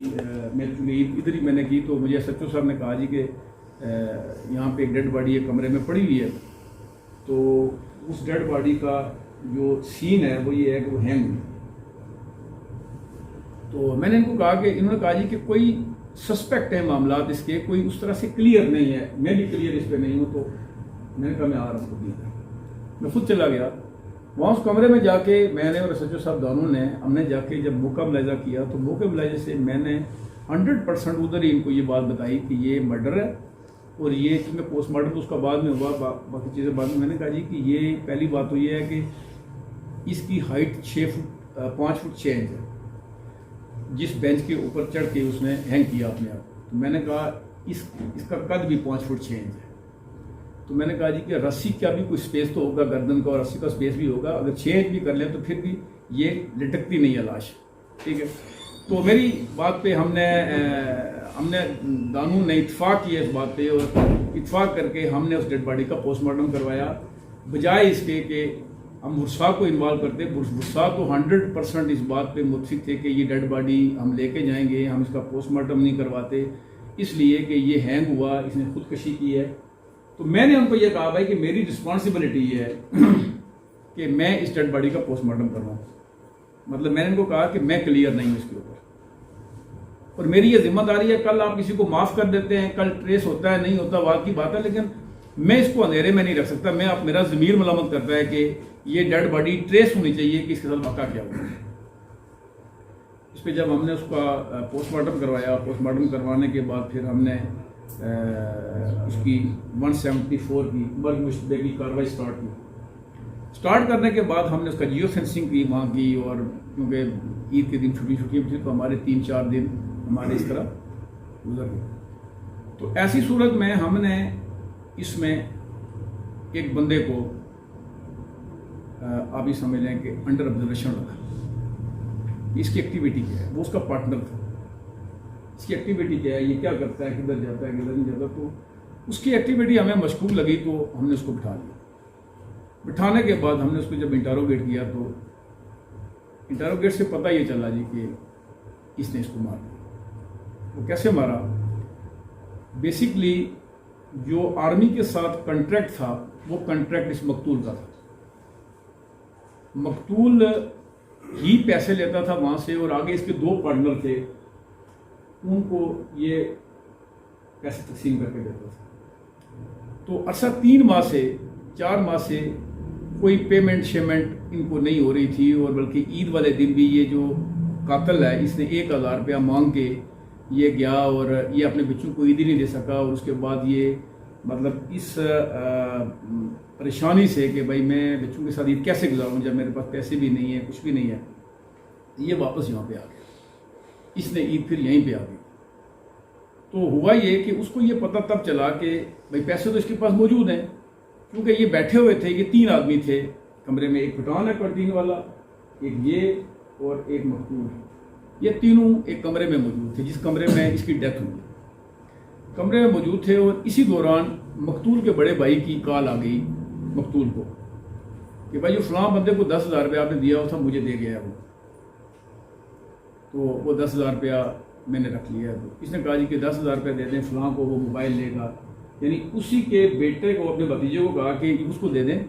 मेरी इधर ही मैंने की तो मुझे एसएचओ साहब ने कहा जी कि यहाँ पे एक डेड बॉडी एक कमरे में पड़ी हुई है। तो उस डेड बॉडी का जो सीन है वो ये है कि वो हैंग हुई। तो मैंने इनको कहा कि इन्होंने कहा जी कि कोई सस्पेक्ट है मामला इसके, कोई उस तरह से क्लियर नहीं है, मैं भी क्लियर इस पर नहीं हूँ। तो मैंने कहा मैं आ रहा हूँ, मैं खुद चला गया वहाँ उस कमरे में जाके। मैंने और एसएचओ साहब दोनों ने हमने जाके जब मौका मुलाजा किया तो मौके मुलाजे से मैंने 100% उधर ही इनको ये बात बताई कि ये मर्डर है और ये क्योंकि पोस्टमार्टम तो उसका बाद में हुआ, बाकी चीज़ें बाद में। मैंने कहा जी कि ये पहली बात तो ये है कि इसकी हाइट 5 फुट 6 इंच है, जिस बेंच के ऊपर चढ़ के उसने हैंग किया अपने आप। तो मैंने कहा इसका कद भी 5 फुट 6 इंच है। तो मैंने कहा जी कि रस्सी का भी कोई स्पेस तो होगा, गर्दन का और रस्सी का स्पेस भी होगा। अगर 6 इंच भी कर लें तो फिर भी ये लटकती नहीं है लाश, ठीक है। तो मेरी बात पे हमने दानू ने इत्फाक किया इस बात पे और इत्फाक करके हमने उस डेड बॉडी का पोस्टमार्टम करवाया, बजाय इसके कि हम बुरसा को इन्वॉल्व करते। बुरसा तो 100% इस बात पे मुतफिक थे कि ये डेड बॉडी हम लेके जाएंगे, हम इसका पोस्टमार्टम नहीं करवाते इसलिए कि ये हैंग हुआ, इसने खुदकशी की है। तो मैंने उनको ये कहा भाई कि मेरी रिस्पॉन्सिबिलिटी ये है कि मैं इस डेड बॉडी का पोस्टमार्टम करवाऊँ। मतलब मैंने इनको कहा कि मैं क्लियर नहीं हूँ इसके ऊपर और मेरी ये जिम्मेदारी है। कल आप किसी को माफ़ कर देते हैं, कल ट्रेस होता है नहीं होता बात की बात है, लेकिन मैं इसको अंधेरे में नहीं रख सकता। मैं आप मेरा ज़मीर मलामत करता है कि ये डेड बॉडी ट्रेस होनी चाहिए कि इसके साथ वाक़ा क्या हुआ। इस पर जब हमने उसका पोस्टमार्टम करवाया, पोस्टमार्टम करवाने के बाद फिर हमने उसकी 174 की मर्ग मुश्तबे की कार्रवाई स्टार्ट करने के बाद हमने उसका जियो फेंसिंग की वहाँ की। और क्योंकि ईद के दिन छुट्टी थी तो हमारे 3-4 दिन हमारे इस तरह गुजर गए। तो ऐसी सूरत में हमने इसमें एक बंदे को आप ही समझ लें कि अंडर ऑब्जर्वेशन रखा। इसकी एक्टिविटी क्या है, वो उसका पार्टनर था। इसकी एक्टिविटी क्या है, ये क्या करता है, किधर जाता है, किधर नहीं जाता। तो उसकी एक्टिविटी हमें मशकूक लगी तो हमने उसको बिठा लिया। बिठाने के बाद हमने उसको जब इंटरोगेट किया तो इंटरोगेट से पता ये चला जी कि इसने इसको मार दिया। वो कैसे मारा, बेसिकली जो आर्मी के साथ कॉन्ट्रैक्ट था वो कॉन्ट्रैक्ट इस मकतूल का था। मकतूल ही पैसे लेता था वहाँ से और आगे इसके 2 पार्टनर थे, उनको ये पैसे तकसीम करके देता था। तो अरसा 3 माह से 4 माह से कोई पेमेंट शेमेंट इनको नहीं हो रही थी। और बल्कि ईद वाले दिन भी ये जो कातिल है इसने 1000 रुपया मांग के ये गया और ये अपने बच्चों को ईद ही नहीं दे सका। और उसके बाद ये मतलब इस परेशानी से कि भाई मैं बच्चों के साथ ईद कैसे गुजारूँ जब मेरे पास पैसे भी नहीं है, कुछ भी नहीं है, ये वापस यहाँ पे आ गया। इसने ईद फिर यहीं पे आ गई। तो हुआ ये कि उसको ये पता तब चला कि भाई पैसे तो इसके पास मौजूद हैं, क्योंकि ये बैठे हुए थे, ये 3 आदमी थे कमरे में। एक पठान है कैंटीन वाला, एक ये और एक मकतूल, ये तीनों एक कमरे में मौजूद थे जिस कमरे में इसकी डेथ हुई। कमरे में मौजूद थे और इसी दौरान मकतूल के बड़े भाई की कॉल आ गई मकतूल को कि भाई जो फलां बंदे को 10,000 रुपया आपने दिया हुआ था मुझे दे गया है वो। तो वो 10,000 रुपया मैंने रख लिया है। तो इसने कहा जी कि 10,000 रुपया दे दें फलां को, वो मोबाइल लेगा। यानी उसी के बेटे को, अपने भतीजे को कहा कि उसको दे दें।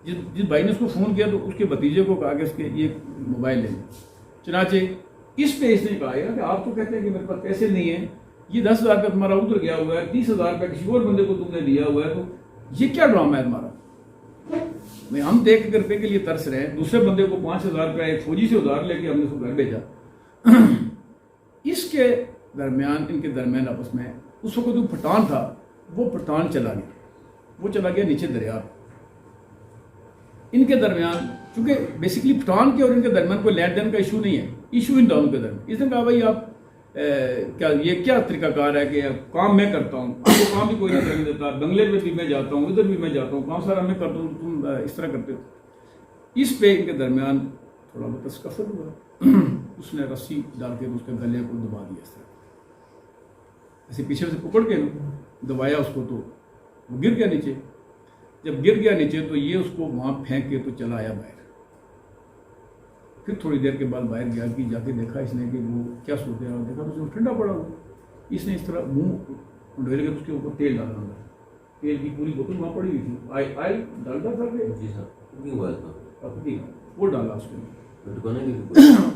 जिस भाई ने उसको फ़ोन किया तो उसके भतीजे को कहा कि उसके ये मोबाइल ले लें। चनाचे इस पे इसने कहा यार कि आप तो कहते हैं कि मेरे पास पैसे नहीं है, ये 10,000 रुपया तुम्हारा उधर गया हुआ है, 30,000 रुपया किसी और बंदे को तुमने दिया हुआ है, तो ये क्या ड्रामा है तुम्हारा। मैं हम देख करने के लिए तरस रहे हैं। दूसरे बंदे को 5,000 रुपया एक फौजी से उधार लेके हमने उसको घर भेजा। इसके दरमियान, इनके दरमियान आपस में उस वक्त जो पठान था वो पठान चला गया, वो चला गया नीचे दरिया। इनके दरमियान चूंकि बेसिकली पठान के और इनके दरमियान कोई लेन देन का इशू नहीं है, इशू इन दोनों के दरमियान। इसने कहा भाई आप क्या ये क्या तरीकाकार है कि काम मैं करता हूँ, आपको काम भी कोई नहीं करने देता, बंगले में भी मैं जाता हूँ, इधर भी मैं जाता हूँ, काम सारा मैं करता हूँ, तुम इस तरह करते हो। इस पे इनके दरमियान थोड़ा बहुत स्कफल हुआ। उसने रस्सी डाल के उसके गले को दबा दिया इस तरह, ऐसे पीछे से पकड़ के दबाया उसको, तो वो गिर गया नीचे। जब गिर गया नीचे तो ये उसको वहाँ फेंक के तो चला आया बाहर। फिर थोड़ी देर के बाद बाहर गया कि जाके देखा इसने कि वो क्या सोते हैं, देखा तो उसमें ठंडा पड़ा हुआ। इसने इस तरह मुँह ढोल के उसके ऊपर तेल डाला अंदर, तेल की पूरी बोतल वहाँ पड़ी हुई थी, आई डालता था कि जी सर, कुकिंग ऑयल था, वो डाला उसके लटकाने की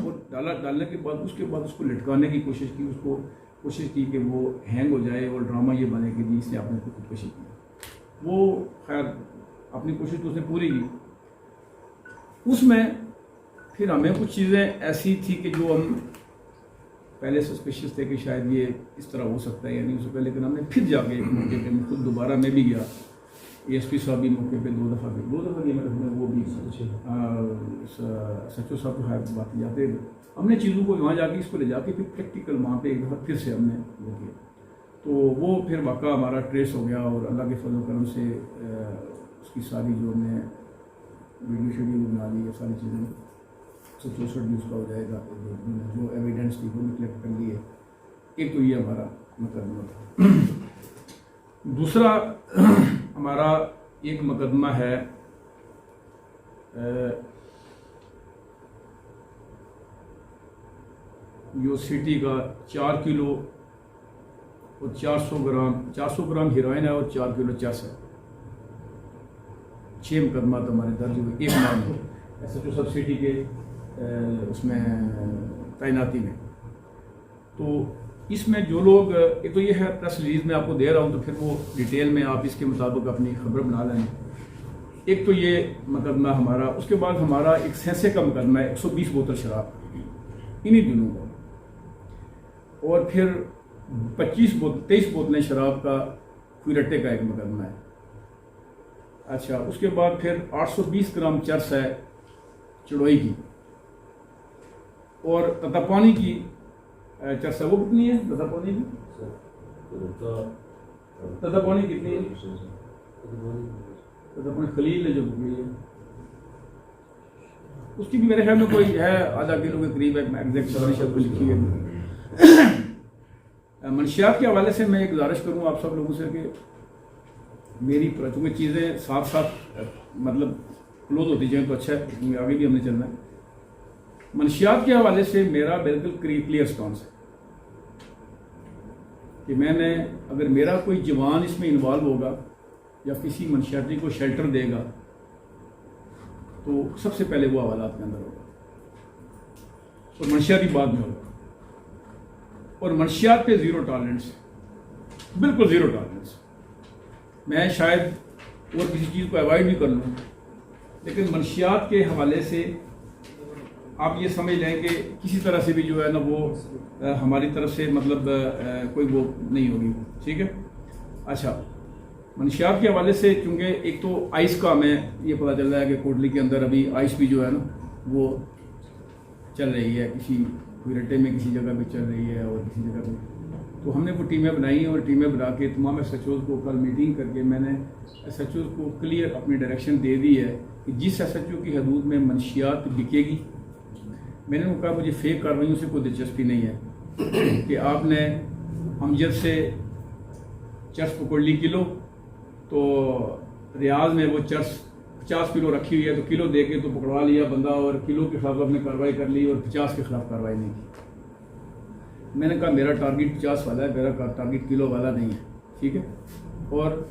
वो डालने के बाद उसके बाद उसको लटकाने की कोशिश की, उसको कोशिश की कि वो हैंग हो जाए और ड्रामा ये बने कि जी इसने आपने खुदकुशी की। वो खैर अपनी कोशिश तो उसने पूरी की। उसमें फिर हमें कुछ चीज़ें ऐसी थी कि जो हम पहले सस्पिशियस थे कि शायद ये इस तरह हो सकता है या नहीं हो सकता, लेकिन हमने फिर जाके एक मौके पे मैं खुद दोबारा मैं भी गया, एएसपी साहब भी मौके पे दो दफ़ा गए मेरे वो भी सचो साहब तो है बात जाते, हमने चीज़ों को वहाँ जाके इसको ले जाके फिर प्रैक्टिकल वहाँ पे एक दफ़ा फिर से हमने वो किया, तो वो फिर वाक़ा हमारा ट्रेस हो गया और अल्लाह के फजल करम से उसकी सारी जो हमने वीडियो शेडियो बना ली, ये सारी चीज़ें 164 भी उसका हो जाएगा, जो एविडेंस थी वो कलेक्ट कर लिए। एक तो ये हमारा मुकदमा था। दूसरा हमारा एक मुकदमा है जो सिटी का 4 किलो और 400 ग्राम हीरोइन है और 4 किलो चरस है। 6 मुकदमा तो हमारे दर्ज हुए एक नाम में SHO सब सिटी के उसमें तैनाती में। तो इसमें जो लोग, एक तो ये है प्रेस रिलीज में आपको दे रहा हूँ तो फिर वो डिटेल में आप इसके मुताबिक अपनी खबर बना लें। एक तो ये मुकदमा हमारा, उसके बाद हमारा एक सेंसे का मुकदमा है 120 बोतल शराब इन्हीं दिनों का, और फिर 23 बोतलें शराब का कुरट्टे का एक मुकदमा है। अच्छा, उसके बाद फिर 820 ग्राम चरस है चड़ोई की, और ततापानी की चरस है वो कितनी है ततापानी की? ततापानी कितनी है? ततापानी खलील ने जो बुकी है उसकी भी मेरे ख्याल में कोई है आधा किलो के करीब है, एग्जैक्ट सवारी शब्द लिखी है। मंशियात के हवाले से मैं एक गुजारिश करूँ आप सब लोगों से कि मेरी चूँकि चीज़ें साथ साथ मतलब क्लोज होती जाए तो अच्छा है, क्योंकि आगे भी हमने चलना है। मंशियात के हवाले से मेरा बिल्कुल क्लियर स्टांस है कि मैंने, अगर मेरा कोई जवान इसमें इन्वॉल्व होगा या किसी मंशियाती को शेल्टर देगा तो सबसे पहले वो हवालात के अंदर होगा, तो मंशियाती बाद में होगा। और मंशियात पे ज़ीरो टॉलरेंस, बिल्कुल ज़ीरो टॉलरेंस। मैं शायद और किसी चीज़ को अवॉइड भी कर लूँ, लेकिन मंशियात के हवाले से आप ये समझ लें कि किसी तरह से भी जो है ना वो हमारी तरफ से मतलब कोई वो नहीं होगी, ठीक है। अच्छा, मंशियात के हवाले से चूँकि एक तो आइस का हमें ये पता चल रहा है कि कोटली के अंदर अभी आइस भी जो है ना वो चल रही है, किसी कुरट्टे में किसी जगह पे चल रही है और किसी जगह पे, तो हमने वो टीमें बनाई हैं और टीमें बना के तमाम SHOs को कल मीटिंग करके मैंने SHOs को क्लियर अपनी डायरेक्शन दे दी है कि जिस SHO की हदूद में मंशियात बिकेगी, मैंने उनको कहा मुझे फेक कार्रवाइयों से कोई दिलचस्पी नहीं है कि आपने हमजद से चरस पकड़ ली किलो, तो रियाज में वो चरस 50 किलो रखी हुई है तो किलो दे के तो पकड़वा लिया बंदा, और किलो के खिलाफ आपने कार्रवाई कर ली और 50 के खिलाफ कार्रवाई नहीं की। मैंने कहा मेरा टारगेट 50 वाला है, मेरा टारगेट किलो वाला नहीं है, ठीक है, और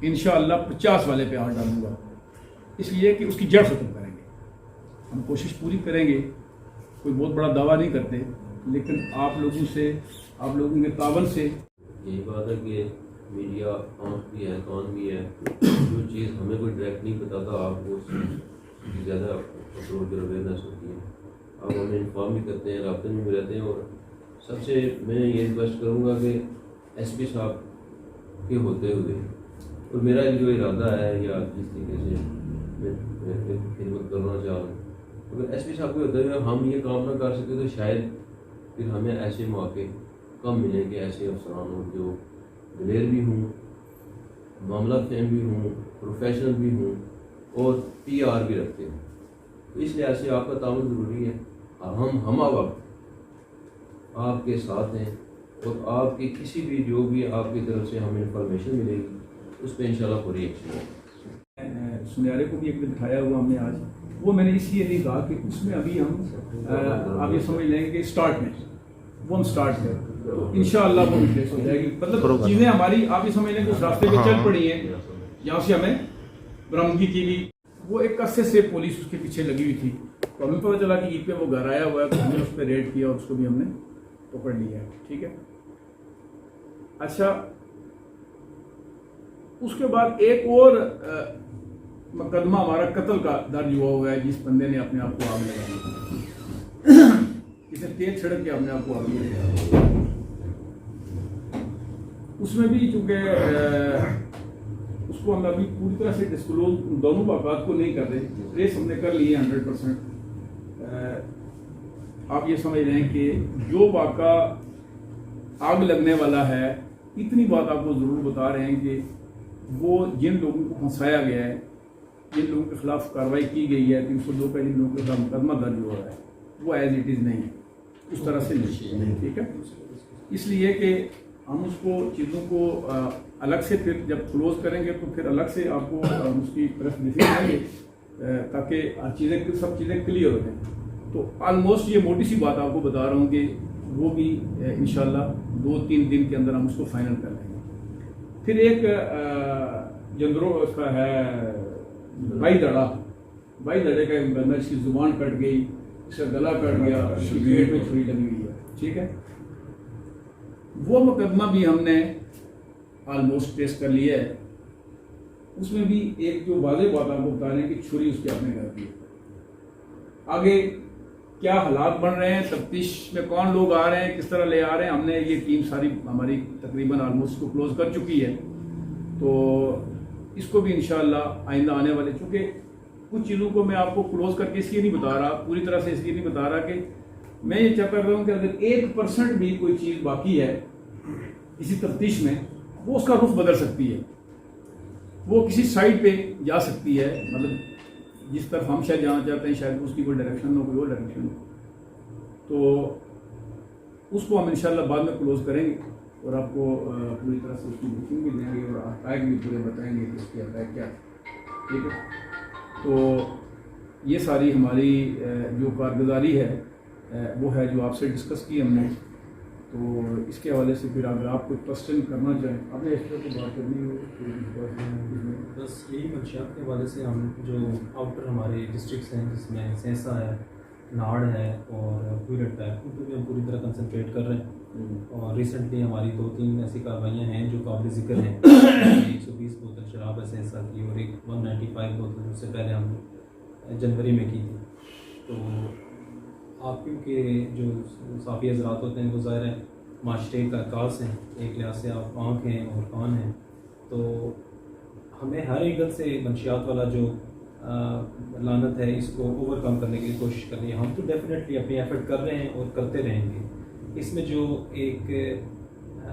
इंशाअल्लाह 50 वाले पे हाथ डालूंगा, इसलिए कि उसकी जड़ ख़त्म करेंगे। हम कोशिश पूरी करेंगे, कोई बहुत बड़ा दावा नहीं करते, लेकिन आप लोगों से, आप लोगों के तावन से यही बात है कि मीडिया आँख भी है, कान भी है, जो चीज़ हमें कोई डायरेक्ट नहीं बताता आपको उसकी ज़्यादा अप्रोच और अवेयरनेस होती है, आप हमें इन्फॉर्म भी करते हैं, राब्ते में भी रहते हैं। और सबसे मैं ये रिक्वेस्ट करूँगा कि SP साहब के होते हुए, और मेरा जो इरादा है या जिस तरीके से मैं खिदमत करना चाह रहा हूँ, अगर SP साहब के होते हुए हम ये काम ना कर सके तो शायद फिर हमें ऐसे मौके कम मिलेंगे, ऐसे अफसरान हो जो दिलेर भी हूँ, मामला फेम भी हूँ, प्रोफेशनल भी हूँ और PR भी रखते हैं। तो इस लिहाज से आपका ताउन ज़रूरी है, और हम वक्त आपके साथ हैं, और आपकी किसी भी जो भी आपकी तरफ से हमें इंफॉर्मेशन मिलेगी उस पर इंशाल्लाह पूरी एक्शन है। सुनहरे को भी एक दिन बिठाया हुआ हमने आज वो मैंने इसलिए नहीं कहा कि उसमें अभी हम आप ये समझ लेंगे कि स्टार्ट में वो हम स्टार्ट करें तो इंशाअल्लाह वो रिप्लेस हो जाएगी। मतलब चीज़ें हमारी आप ये समझ लें कि उस रास्ते पे चल पड़ी हैं जहाँ से हमें बरामदगी की गई। वो एक अरसे से पुलिस उसके पीछे लगी हुई थी, तो हमें पता चला कि ईद पे वो घर आया हुआ है, तो हमने उस पर रेड किया और उसको भी हमने पकड़ लिया है। ठीक है, अच्छा उसके बाद एक और मुकदमा हमारा कत्ल का दर्ज हुआ है, जिस बंदे ने अपने आप को आग लगा दी, किसी तेज छिड़क के अपने आप को आग लगा। उसमें भी चूंकि उसको हम अभी पूरी तरह से डिस्क्लोज दोनों वाक़ात को नहीं कर रहे, ट्रेस हमने कर लिए 100%। आप ये समझ रहे हैं कि जो वाक़ा आग लगने वाला है, इतनी बात आपको ज़रूर बता रहे हैं कि वो जिन लोगों को फंसाया गया है, जिन लोगों के खिलाफ कार्रवाई की गई है, 302 का जिन लोगों के खिलाफ मुकदमा दर्ज हो रहा है, वो एज इट इज़ नहीं है, उस तरह से नहीं। ठीक है, इसलिए कि हम उसको चीज़ों को अलग से फिर जब क्लोज करेंगे तो फिर अलग से आपको उसकी प्रेस ब्रीफिंग देंगे ताकि चीज़ें सब चीज़ें क्लियर हो जाएं। तो ऑलमोस्ट ये मोटी सी बात आपको बता रहा हूँ कि वो भी इंशाल्लाह 2-3 दिन के अंदर हम उसको फाइनल कर लेंगे। फिर एक जंदरो उसका है भाई दड़े का एक बंदा, इसकी जुबान कट गई, इसका गला कट गया, इसकी पेट में छुरी लगी हुई है। ठीक है, वो मुकदमा भी हमने ऑलमोस्ट टेस्ट कर लिया है। उसमें भी एक जो वाज़ेह बात आपको बता रहे हैं कि छुरी उसके अपने घर की। आगे क्या हालात बन रहे हैं, तफ्तीश में कौन लोग आ रहे हैं, किस तरह ले आ रहे हैं, हमने ये टीम सारी हमारी तकरीबन ऑलमोस्ट को क्लोज कर चुकी है। तो इसको भी इंशाअल्लाह आइंदा आने वाले, चूँकि कुछ चीज़ों को मैं आपको क्लोज करके इसलिए नहीं बता रहा, पूरी तरह से इसलिए नहीं बता रहा कि मैं ये चाहता रहा हूँ कि अगर 1% भी कोई चीज़ बाकी है किसी तफ्तीश में, वो उसका रुख बदल सकती है, वो किसी साइड पे जा सकती है। मतलब जिस तरफ हम शायद जाना चाहते हैं शायद उसकी कोई डायरेक्शन हो, कोई और डायरेक्शन हो, तो उसको हम इंशाल्लाह बाद में क्लोज करेंगे और आपको पूरी तरह से उसकी बुकिंग भी देंगे और अटैक भी पूरे बताएंगे कि उसके अटैक क्या। ठीक है, तो ये सारी हमारी जो कारगुजारी है वो है जो आपसे डिस्कस की हमने। तो इसके हवाले से फिर अगर आप कोई क्वेश्चन करना चाहें, आपने इस पर तो बात करनी हो। बस यही मंशियात के हवाले से हम जो आउटर हमारे डिस्ट्रिक्ट्स हैं जिसमें सेंसा है, नाड़ है और क्यूरट है, उन पर भी हम पूरी तरह कंसंट्रेट कर रहे हैं। और रिसेंटली हमारी 2-3 ऐसी कार्रवाइयाँ हैं जो काबिल ज़िक्र हैं। 120 बोतल शराब है सेंसा की और एक 195 बोतल उससे पहले हमने जनवरी में की थी। तो आप क्योंकि जो साफ़ी हज़रात होते हैं वो ज़ाहिर है माशरे का अक्कास हैं, एक लिहाज से आप आँख हैं और कान हैं, तो हमें हर एंगल से मंशियात वाला जो लानत है इसको ओवरकम करने की कोशिश कर रही है। हम तो डेफिनेटली अपनी एफर्ट कर रहे हैं और करते रहेंगे। इसमें जो एक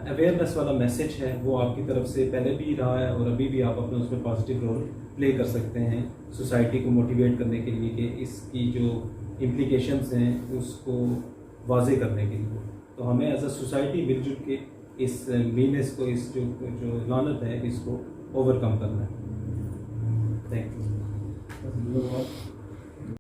अवेयरनेस वाला मैसेज है वो आपकी तरफ से पहले भी रहा है और अभी भी आप अपना उसमें पॉजिटिव रोल प्ले कर सकते हैं सोसाइटी को मोटिवेट करने के लिए कि इसकी जो इम्प्लीकेशंस हैं उसको वाज़े करने के लिए। तो हमें एज अ सोसाइटी मिलजुल के इस मीनेस को, इस जो लानत है इसको ओवरकम करना है। Thank you.